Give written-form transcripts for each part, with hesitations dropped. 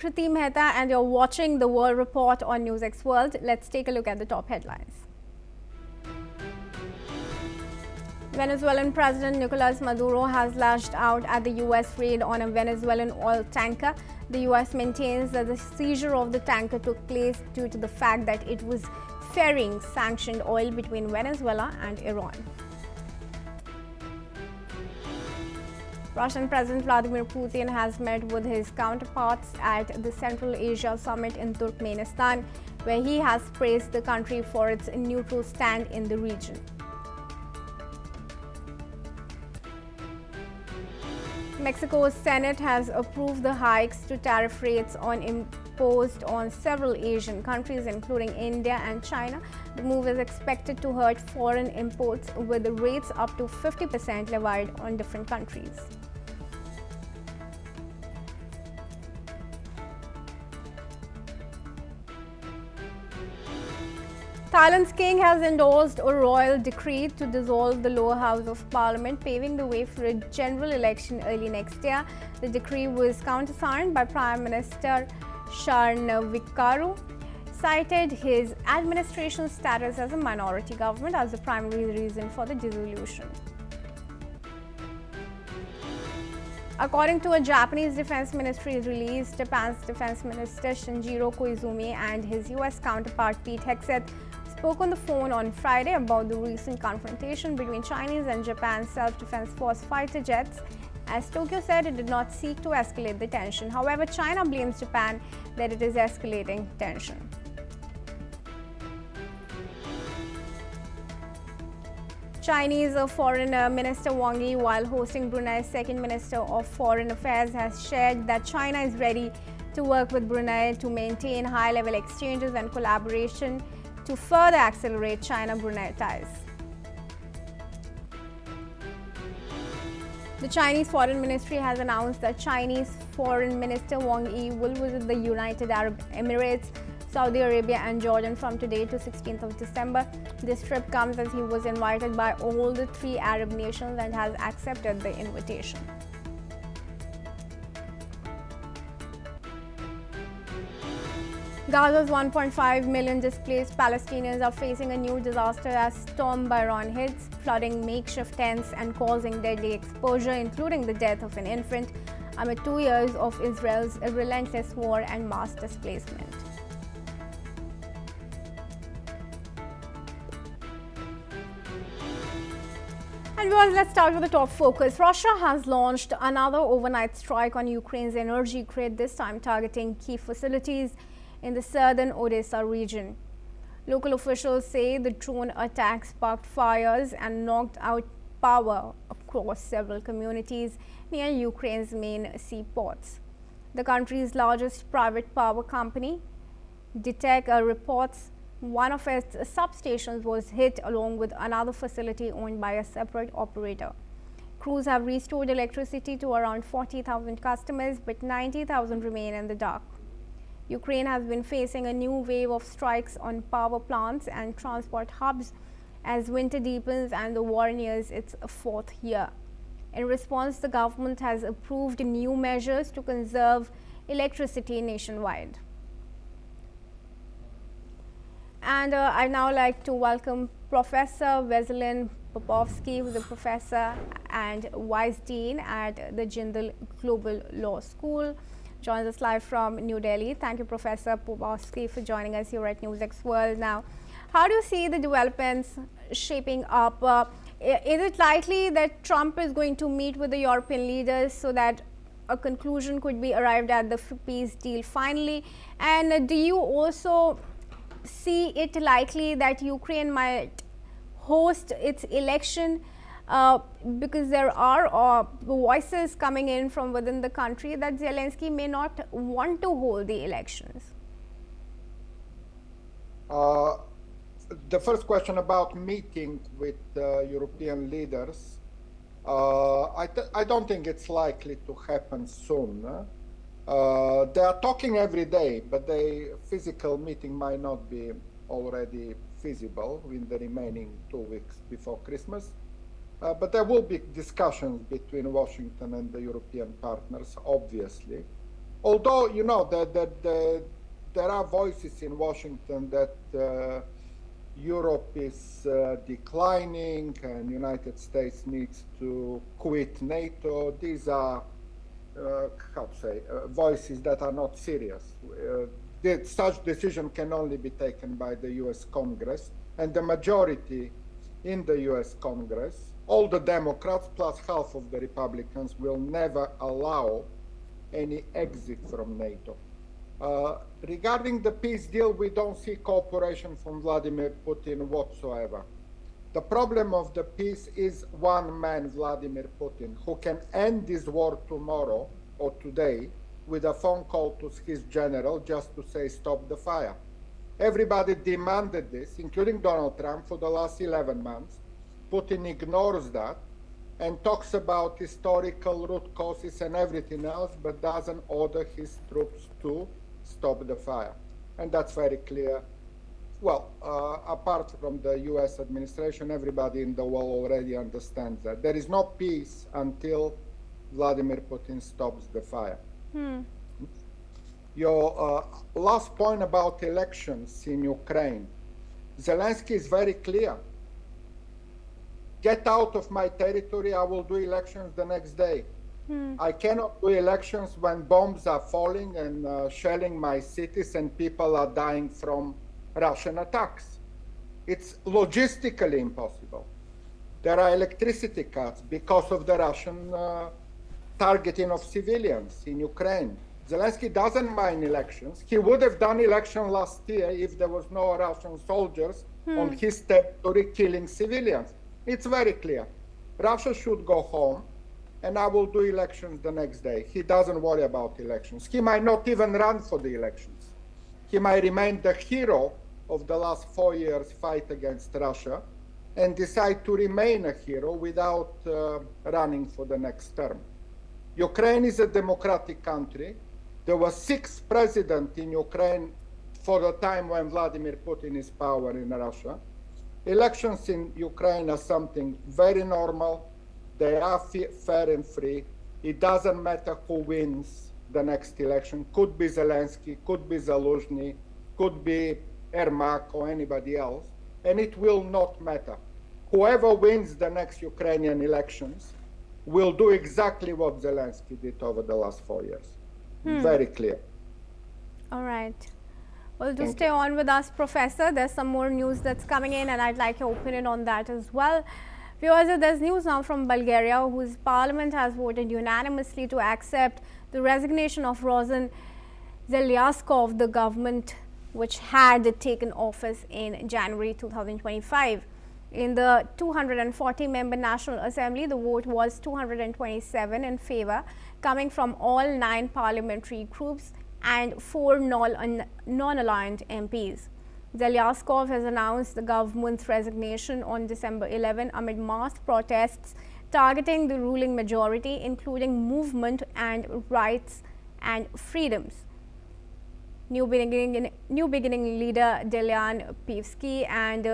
Kriti Mehta, and you're watching the World Report on NewsX World. Let's take a look at the top headlines. Venezuelan President Nicolás Maduro has lashed out at the U.S. raid on a Venezuelan oil tanker. The U.S. maintains that the seizure of the tanker took place due to the fact that it was ferrying sanctioned oil between Venezuela and Iran. Russian President Vladimir Putin has met with his counterparts at the Central Asia Summit in Turkmenistan, where he has praised the country for its neutral stand in the region. Mexico's Senate has approved the hikes to tariff rates imposed on several Asian countries, including India and China. The move is expected to hurt foreign imports, with the rates up to 50% levied on different countries. Thailand's king has endorsed a royal decree to dissolve the lower house of parliament, paving the way for a general election early next year. The decree was countersigned by Prime Minister Sharnavikaru, cited his administration's status as a minority government as the primary reason for the dissolution. According to a Japanese Defense Ministry release, Japan's Defense Minister Shinjiro Koizumi and his US counterpart Pete Hegseth spoke on the phone on Friday about the recent confrontation between Chinese and Japan's self-defense force fighter jets. As Tokyo said, it did not seek to escalate the tension. However, China blames Japan that it is escalating tension. Chinese Foreign Minister Wang Yi, while hosting Brunei's second Minister of Foreign Affairs, has shared that China is ready to work with Brunei to maintain high-level exchanges and collaboration to further accelerate China-Brunei ties. The Chinese Foreign Ministry has announced that Chinese Foreign Minister Wang Yi will visit the United Arab Emirates, Saudi Arabia and Jordan from today to 16th of December. This trip comes as he was invited by all the three Arab nations and has accepted the invitation. Gaza's 1.5 million displaced Palestinians are facing a new disaster as Storm Byron hits, flooding makeshift tents and causing deadly exposure, including the death of an infant, amid 2 years of Israel's relentless war and mass displacement. And viewers, let's start with the top focus. Russia has launched another overnight strike on Ukraine's energy grid, this time targeting key facilities in the southern Odessa region. Local officials say the drone attack sparked fires and knocked out power across several communities near Ukraine's main seaports. The country's largest private power company, DTEK, reports one of its substations was hit along with another facility owned by a separate operator. Crews have restored electricity to around 40,000 customers, but 90,000 remain in the dark. Ukraine has been facing a new wave of strikes on power plants and transport hubs as winter deepens and the war nears its fourth year. In response, the government has approved new measures to conserve electricity nationwide. And I'd now like to welcome Professor Veselin Popovsky, who is a professor and vice dean at the Jindal Global Law School. Joins us live from New Delhi. Thank you, Professor Popovsky, for joining us here at NewsX World. Now, how do you see the developments shaping up? Is it likely that Trump is going to meet with the European leaders so that a conclusion could be arrived at the peace deal finally? And do you also see it likely that Ukraine might host its election because there are voices coming in from within the country that Zelensky may not want to hold the elections? The first question about meeting with European leaders, I don't think it's likely to happen soon. They are talking every day, but the physical meeting might not be already feasible in the remaining 2 weeks before Christmas. But there will be discussions between Washington and the European partners, obviously. Although, you know, there are voices in Washington that Europe is declining and United States needs to quit NATO. These are, voices that are not serious. Such decision can only be taken by the US Congress, and the majority in the US Congress, all the Democrats plus half of the Republicans, will never allow any exit from NATO. Regarding the peace deal, we don't see cooperation from Vladimir Putin whatsoever. The problem of the peace is one man, Vladimir Putin, who can end this war tomorrow or today with a phone call to his general just to say stop the fire. Everybody demanded this, including Donald Trump, for the last 11 months. Putin ignores that and talks about historical root causes and everything else, but doesn't order his troops to stop the fire. And that's very clear. Well, apart from the US administration, everybody in the world already understands that. There is no peace until Vladimir Putin stops the fire. Your last point about elections in Ukraine. Zelensky is very clear. Get out of my territory, I will do elections the next day. I cannot do elections when bombs are falling and shelling my cities and people are dying from Russian attacks. It's logistically impossible. There are electricity cuts because of the Russian targeting of civilians in Ukraine. Zelensky doesn't mind elections. He would have done election last year if there was no Russian soldiers on his territory killing civilians. It's very clear. Russia should go home, and I will do elections the next day. He doesn't worry about elections. He might not even run for the elections. He might remain the hero of the last 4 years' fight against Russia and decide to remain a hero without running for the next term. Ukraine is a democratic country. There was 6 presidents in Ukraine for the time when Vladimir Putin is power in Russia. Elections in Ukraine are something very normal. They are fair and free. It doesn't matter who wins the next election. Could be Zelensky, could be Zaluzhny, could be Ermak or anybody else. And it will not matter. Whoever wins the next Ukrainian elections will do exactly what Zelensky did over the last 4 years. Very clear. All right. Well, do stay on with us, Professor. There's some more news that's coming in, and I'd like your opinion on that as well. Viewers, there's news now from Bulgaria, whose parliament has voted unanimously to accept the resignation of Rosen Zelyaskov, the government which had taken office in January 2025. In the 240-member National Assembly, the vote was 227 in favor, coming from all 9 parliamentary groups and 4 non-aligned MPs. Zelyaskov has announced the government's resignation on December 11 amid mass protests targeting the ruling majority, including movement and rights and freedoms. New Beginning leader Delian Pivsky and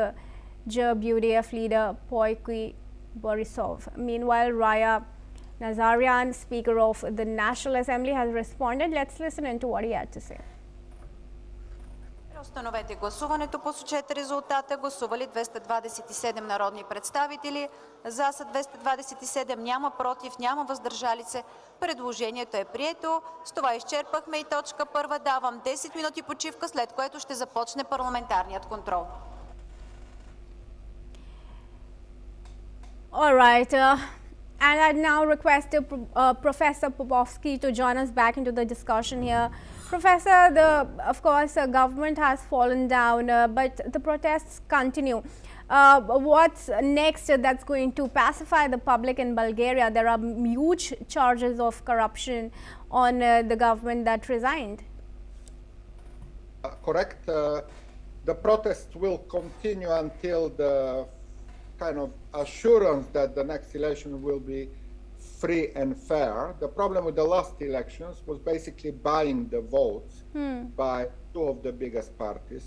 JBUDF leader Poyky Borisov. Meanwhile, Raya Nazarian, Speaker of the National Assembly, has responded. Let's listen into what he had to say. Установете гласуването, посочете резултата. Гласували 227 народни представители, за са 227, няма против, няма въздържали се. Предложението е прието. С това изчерпахме и точка първа. Давам 10 минути почивка, след което ще започне парламентарният контрол. All right. And I'd now request Professor Popovsky to join us back into the discussion here. Professor, of course, the government has fallen down, but the protests continue. What's next that's going to pacify the public in Bulgaria? There are huge charges of corruption on the government that resigned. Correct. The protests will continue until the kind of assurance that the next election will be free and fair. The problem with the last elections was basically buying the votes by 2 of the biggest parties.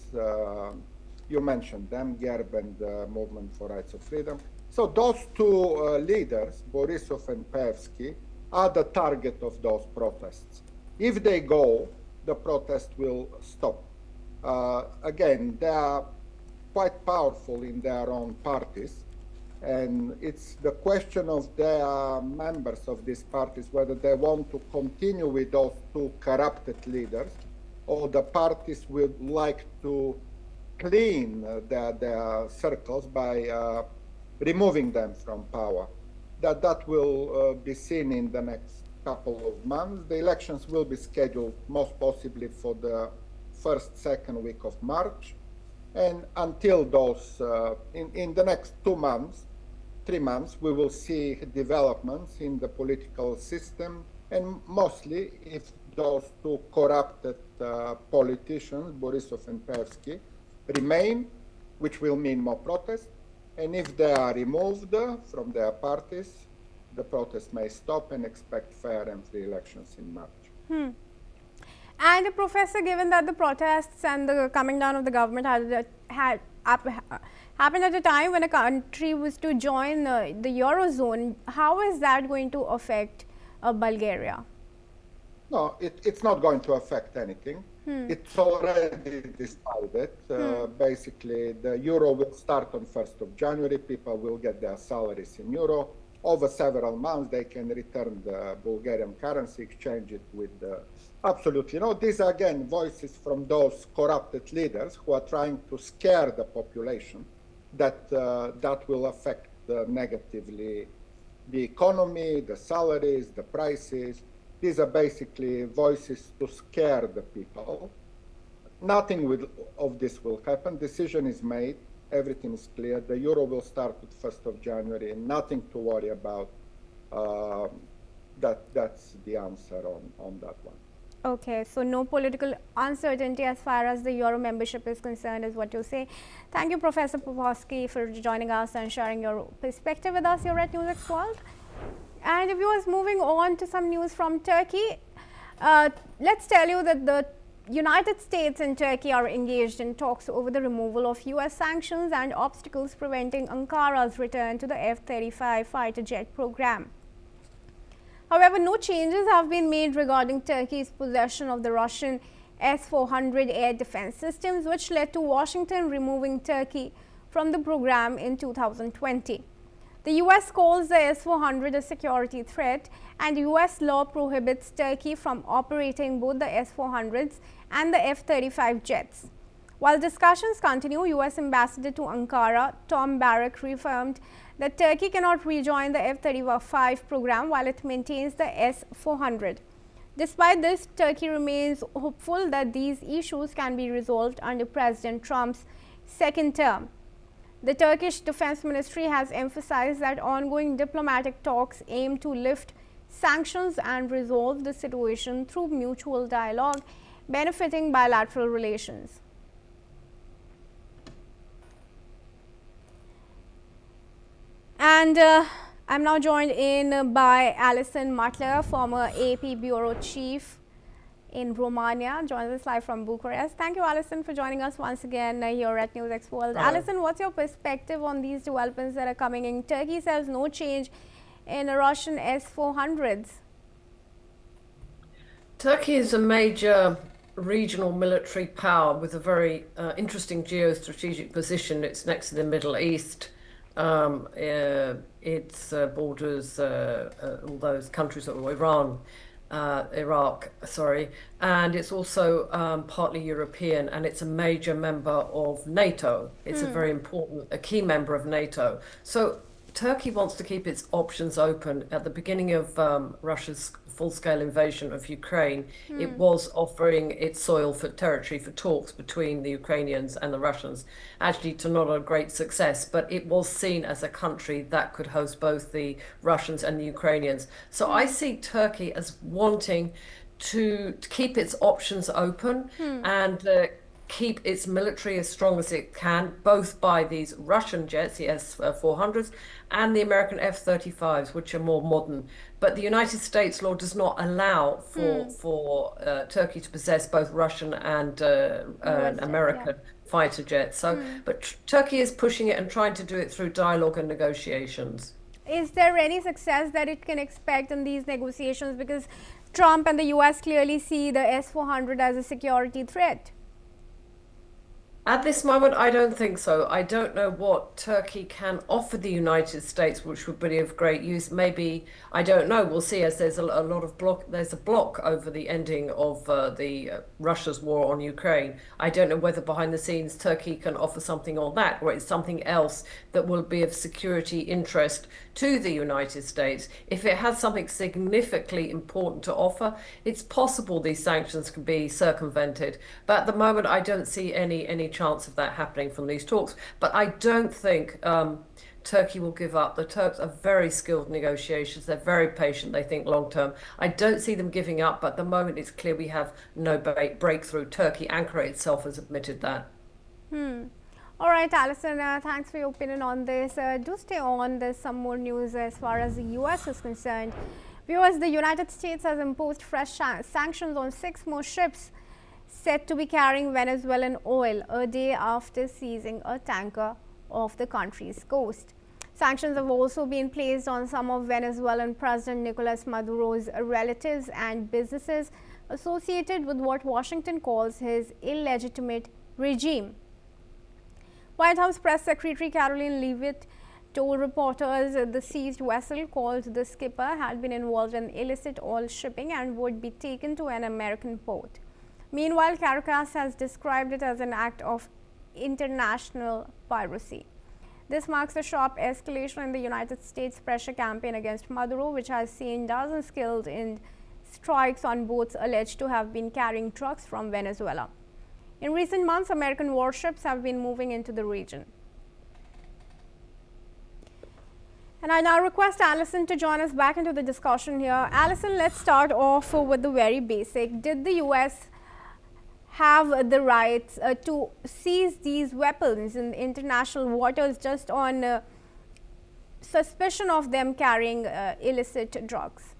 You mentioned them, GERB and the Movement for Rights of Freedom. So those 2 leaders, Borisov and Pevsky, are the target of those protests. If they go, the protest will stop. Again, they are quite powerful in their own parties, and it's the question of their members of these parties whether they want to continue with those two corrupted leaders, or the parties would like to clean their circles by removing them from power. That will be seen in the next couple of months. The elections will be scheduled most possibly for the second week of March. And until those, in the next 2 months, 3 months, we will see developments in the political system, and mostly if those two corrupted politicians, Borisov and Peevski, remain, which will mean more protests. And if they are removed from their parties, the protests may stop, and expect fair and free elections in March. And Professor, given that the protests and the coming down of the government had happened at a time when a country was to join the Eurozone, how is that going to affect Bulgaria? No, it's not going to affect anything. It's already decided. Basically, the euro will start on 1st of January. People will get their salaries in euro. Over several months, they can return the Bulgarian currency, exchange it with the absolutely. No, these are again voices from those corrupted leaders who are trying to scare the population that that will affect negatively the economy, the salaries, the prices. These are basically voices to scare the people. Nothing of this will happen. Decision is made. Everything is clear. The euro will start with 1st of January, and nothing to worry about. That's the answer on that one. Okay, so no political uncertainty as far as the euro membership is concerned, is what you say. Thank you, Professor Popovsky, for joining us and sharing your perspective with us here at NewsX World. And viewers, moving on to some news from Turkey, let's tell you that the United States and Turkey are engaged in talks over the removal of US sanctions and obstacles preventing Ankara's return to the F-35 fighter jet program. However, no changes have been made regarding Turkey's possession of the Russian S-400 air defense systems, which led to Washington removing Turkey from the program in 2020. The US calls the S-400 a security threat, and US law prohibits Turkey from operating both the S-400s and the F-35 jets. While discussions continue, US Ambassador to Ankara, Tom Barrack, reaffirmed that Turkey cannot rejoin the F-35 program while it maintains the S-400. Despite this, Turkey remains hopeful that these issues can be resolved under President Trump's second term. The Turkish Defense Ministry has emphasized that ongoing diplomatic talks aim to lift sanctions and resolve the situation through mutual dialogue, benefiting bilateral relations. And I'm now joined in by Alison Matler, former AP Bureau Chief in Romania, joins us live from Bucharest. Thank you, Alison, for joining us once again here at NewsX World. Alison, what's your perspective on these developments that are coming in? Turkey says no change in Russian S-400s. Turkey is a major regional military power with a very interesting geostrategic position. It's next to the Middle East. Its borders all those countries of Iraq, and it's also partly European, and it's a major member of NATO. It's a very important, a key member of NATO. So Turkey wants to keep its options open. At the beginning of Russia's full-scale invasion of Ukraine, it was offering its soil for territory for talks between the Ukrainians and the Russians, actually to not a great success, but it was seen as a country that could host both the Russians and the Ukrainians. So I see Turkey as wanting to keep its options open and keep its military as strong as it can, both by these Russian jets, the S-400s, and the American F-35s, which are more modern. But the United States law does not allow for Turkey to possess both Russian and American fighter jets. So, but Turkey is pushing it and trying to do it through dialogue and negotiations. Is there any success that it can expect in these negotiations? Because Trump and the US clearly see the S-400 as a security threat? At this moment, I don't think so. I don't know what Turkey can offer the United States, which would be of great use. Maybe, I don't know. We'll see, as there's a lot of there's a block over the ending of Russia's war on Ukraine. I don't know whether behind the scenes Turkey can offer something on that, or it's something else that will be of security interest to the United States. If it has something significantly important to offer, it's possible these sanctions can be circumvented. But at the moment, I don't see any chance of that happening from these talks. But I don't think Turkey will give up. The Turks are very skilled negotiators. They're very patient. They think long term. I don't see them giving up. But at the moment, it's clear we have no breakthrough. Turkey, Ankara itself has admitted that. All right, Alison, thanks for your opinion on this. Do stay on. There's some more news as far as the US is concerned. Viewers, the United States has imposed fresh sanctions on 6 more ships said to be carrying Venezuelan oil a day after seizing a tanker off the country's coast. Sanctions have also been placed on some of Venezuelan President Nicolás Maduro's relatives and businesses associated with what Washington calls his illegitimate regime. White House Press Secretary Caroline Leavitt told reporters the seized vessel, called the Skipper, had been involved in illicit oil shipping and would be taken to an American port. Meanwhile, Caracas has described it as an act of international piracy. This marks a sharp escalation in the United States pressure campaign against Maduro, which has seen dozens killed in strikes on boats alleged to have been carrying drugs from Venezuela. In recent months, American warships have been moving into the region. And I now request Alison to join us back into the discussion here. Alison, let's start off with the very basic. Did the US have the rights to seize these weapons in international waters just on suspicion of them carrying illicit drugs?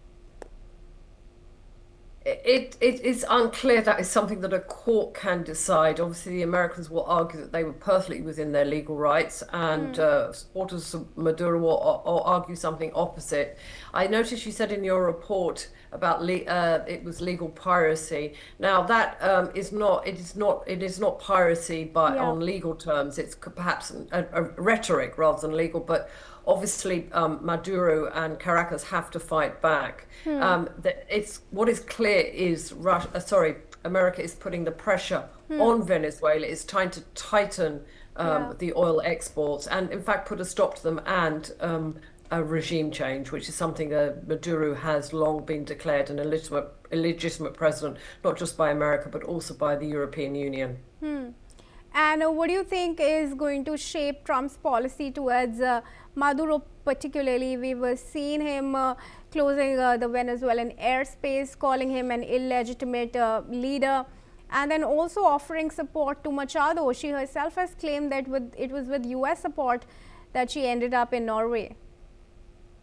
It is unclear. That is something that a court can decide. Obviously, the Americans will argue that they were perfectly within their legal rights, and supporters of Maduro will argue something opposite. I noticed you said in your report about it was legal piracy. Now that is not. It is not piracy, but on legal terms, it's perhaps a rhetoric rather than legal. But obviously, Maduro and Caracas have to fight back. What is clear is America is putting the pressure on Venezuela. It's trying to tighten the oil exports and, in fact, put a stop to them, and a regime change, which is something Maduro has long been declared an illegitimate president, not just by America, but also by the European Union. And what do you think is going to shape Trump's policy towards Maduro particularly? We've seen him closing the Venezuelan airspace, calling him an illegitimate leader, and then also offering support to Machado. She herself has claimed that it was with US support that she ended up in Norway.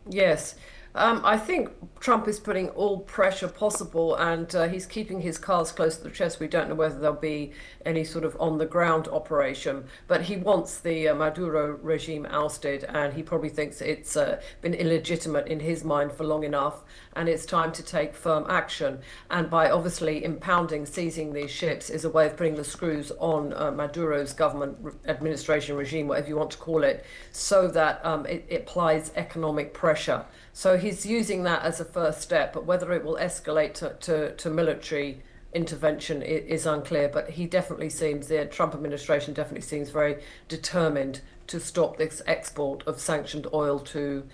Yes. I think Trump is putting all pressure possible, and he's keeping his cards close to the chest. We don't know whether there'll be any sort of on-the-ground operation, but he wants the Maduro regime ousted, and he probably thinks it's been illegitimate in his mind for long enough, and it's time to take firm action. And by obviously impounding, seizing these ships is a way of putting the screws on Maduro's government administration regime, whatever you want to call it, so that it applies economic pressure. So he's using that as a first step, but whether it will escalate to military intervention is unclear. But he definitely seems, the Trump administration definitely seems very determined to stop this export of sanctioned oil to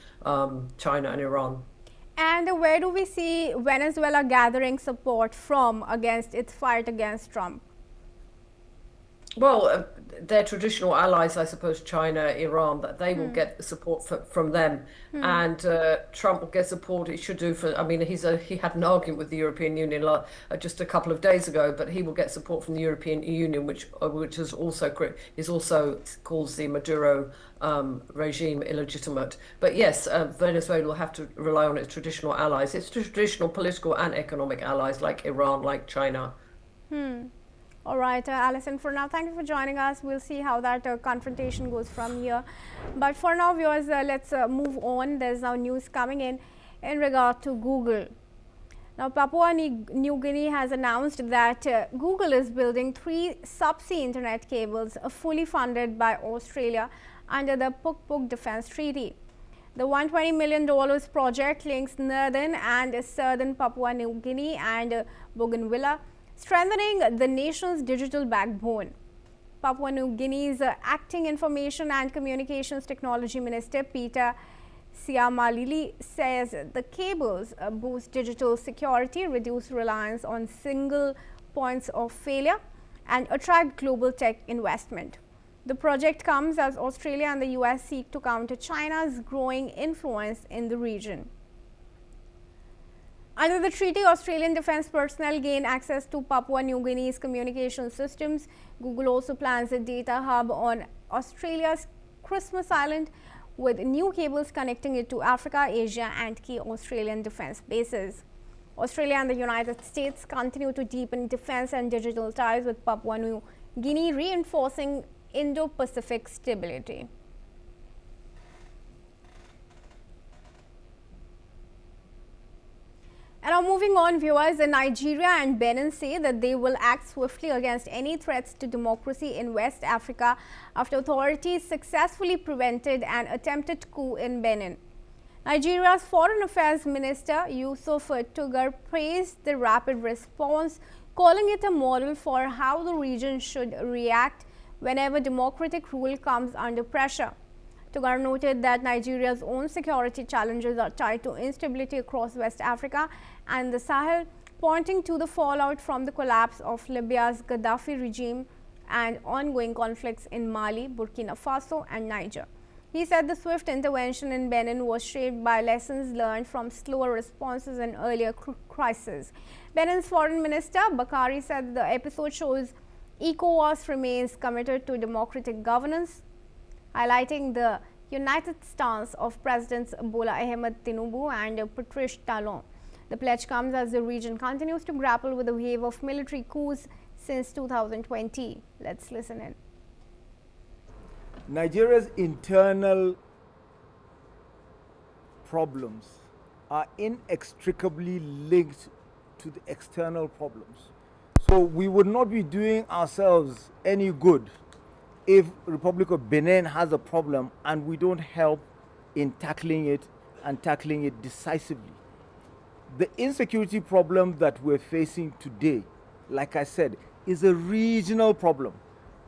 China and Iran. And where do we see Venezuela gathering support from against its fight against Trump? Well, their traditional allies, I suppose, China, Iran, that they will get support from them, and Trump will get support. He should do for. I mean, he had an argument with the European Union just a couple of days ago, but he will get support from the European Union, which is also calls the Maduro regime illegitimate. But yes, Venezuela will have to rely on its traditional allies, its traditional political and economic allies like Iran, like China. All right, Alison, for now, thank you for joining us. We'll see how that confrontation goes from here. But for now, viewers, let's move on. There's now news coming in regard to Google. Now, Papua New Guinea has announced that Google is building 3 subsea internet cables fully funded by Australia under the Puk Defence Treaty. The $120 million project links northern and southern Papua New Guinea and Bougainville, strengthening the nation's digital backbone. Papua New Guinea's acting Information and Communications Technology Minister Peter Siamalili says the cables boost digital security, reduce reliance on single points of failure, and attract global tech investment. The project comes as Australia and the US seek to counter China's growing influence in the region. Under the treaty, Australian defence personnel gain access to Papua New Guinea's communication systems. Google also plans a data hub on Australia's Christmas Island, with new cables connecting it to Africa, Asia, and key Australian defence bases. Australia and the United States continue to deepen defence and digital ties with Papua New Guinea, reinforcing Indo-Pacific stability. And now moving on, viewers, Nigeria and Benin say that they will act swiftly against any threats to democracy in West Africa after authorities successfully prevented an attempted coup in Benin. Nigeria's Foreign Affairs Minister Yusuf Tugar praised the rapid response, calling it a model for how the region should react whenever democratic rule comes under pressure. Tugar noted that Nigeria's own security challenges are tied to instability across West Africa and the Sahel, pointing to the fallout from the collapse of Libya's Gaddafi regime and ongoing conflicts in Mali, Burkina Faso, and Niger. He said the swift intervention in Benin was shaped by lessons learned from slower responses in earlier crises. Benin's Foreign Minister Bakari said the episode shows ECOWAS remains committed to democratic governance, highlighting the united stance of Presidents Bola Ahmed Tinubu and Patrice Talon. The pledge comes as the region continues to grapple with a wave of military coups since 2020. Let's listen in. Nigeria's internal problems are inextricably linked to the external problems. So we would not be doing ourselves any good if Republic of Benin has a problem and we don't help in tackling it and tackling it decisively. The insecurity problem that we're facing today, like I said, is a regional problem.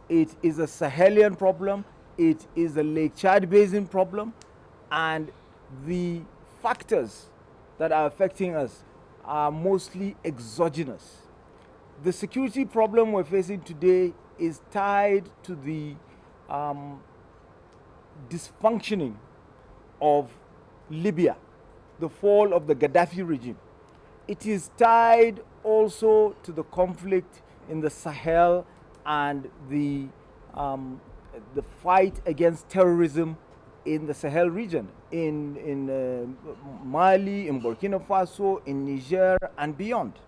It is a Sahelian problem, it is a Lake Chad Basin problem, and the factors that are affecting us are mostly exogenous. The security problem we're facing today is tied to the dysfunctioning of Libya, the fall of the Gaddafi regime. It is tied also to the conflict in the Sahel and the fight against terrorism in the Sahel region, in Mali, in Burkina Faso, in Niger, and beyond.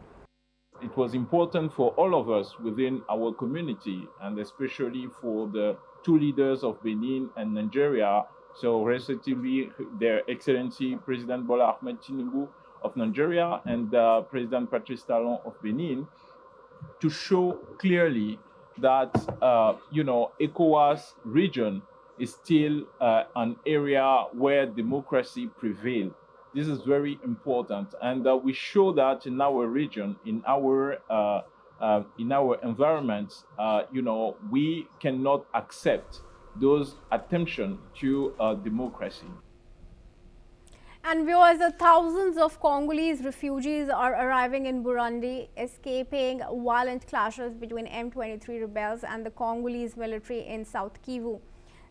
It was important for all of us within our community, and especially for the two leaders of Benin and Nigeria, so respectively Their Excellency President Bola Ahmed Tinubu of Nigeria and President Patrice Talon of Benin, to show clearly that ECOWAS region is still an area where democracy prevails. This is very important, and we show that in our region, in our environment, we cannot accept those attempts to democracy. And viewers, thousands of Congolese refugees are arriving in Burundi, escaping violent clashes between M23 rebels and the Congolese military in South Kivu.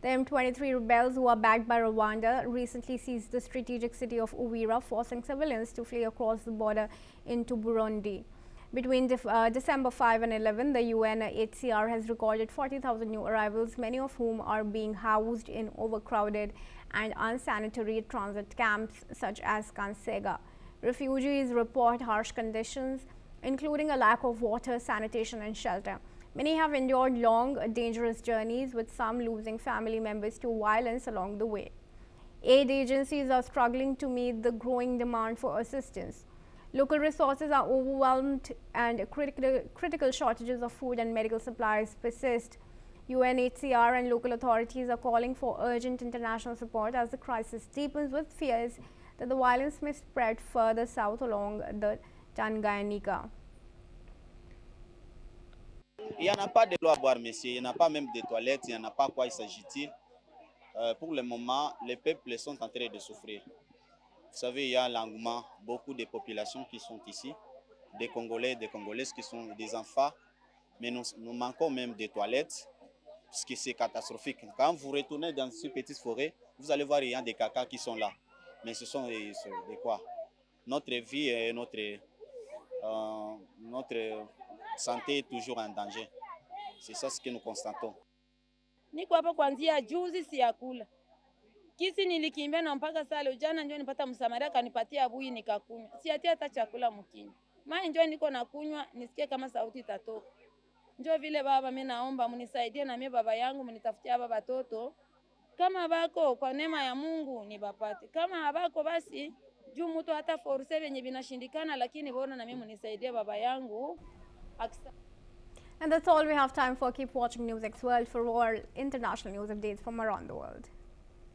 The M23 rebels, who are backed by Rwanda, recently seized the strategic city of Uvira, forcing civilians to flee across the border into Burundi. Between December 5 and 11, the UNHCR has recorded 40,000 new arrivals, many of whom are being housed in overcrowded and unsanitary transit camps such as Kansega. Refugees report harsh conditions, including a lack of water, sanitation, and shelter. Many have endured long, dangerous journeys, with some losing family members to violence along the way. Aid agencies are struggling to meet the growing demand for assistance. Local resources are overwhelmed and critical shortages of food and medical supplies persist. UNHCR and local authorities are calling for urgent international support as the crisis deepens, with fears that the violence may spread further south along the Tanganyika. Il n'y en a pas de l'eau à boire, monsieur. Il n'y en a pas même de toilettes. Il n'y en a pas quoi il s'agit-il. Pour le moment, les peuples sont en train de souffrir. Vous savez, il y a l'engouement, beaucoup de populations qui sont ici, des Congolais, des Congolaises qui sont des enfants, mais nous manquons même des toilettes, ce qui c'est catastrophique. Quand vous retournez dans ces petites forêts, vous allez voir, il y a des cacas qui sont là. Mais ce sont des quoi? Notre vie et notre santé est toujours en danger. C'est ça ce que nous constatons. Niko hapa kuanzia juzi siyakula. Kisi nilikimbia na mpaka saa leo jana njoo nipata msamaria kanipatia bui nikakunywa. Siatia hata chakula mkini. Mai njoo niko nakunywa nisikie kama sauti itatoka. Njoo vile baba, mimi naomba mnisaidie na mimi baba yangu mnitafutie baba watoto. Kama bako kwa neema ya Mungu ni bapate. Kama habako basi juu mtu hata force venye vinashindikana, lakini bora na mimi mnisaidie baba yangu. And that's all we have time for. Keep watching NewsX World for all international news updates from around the world.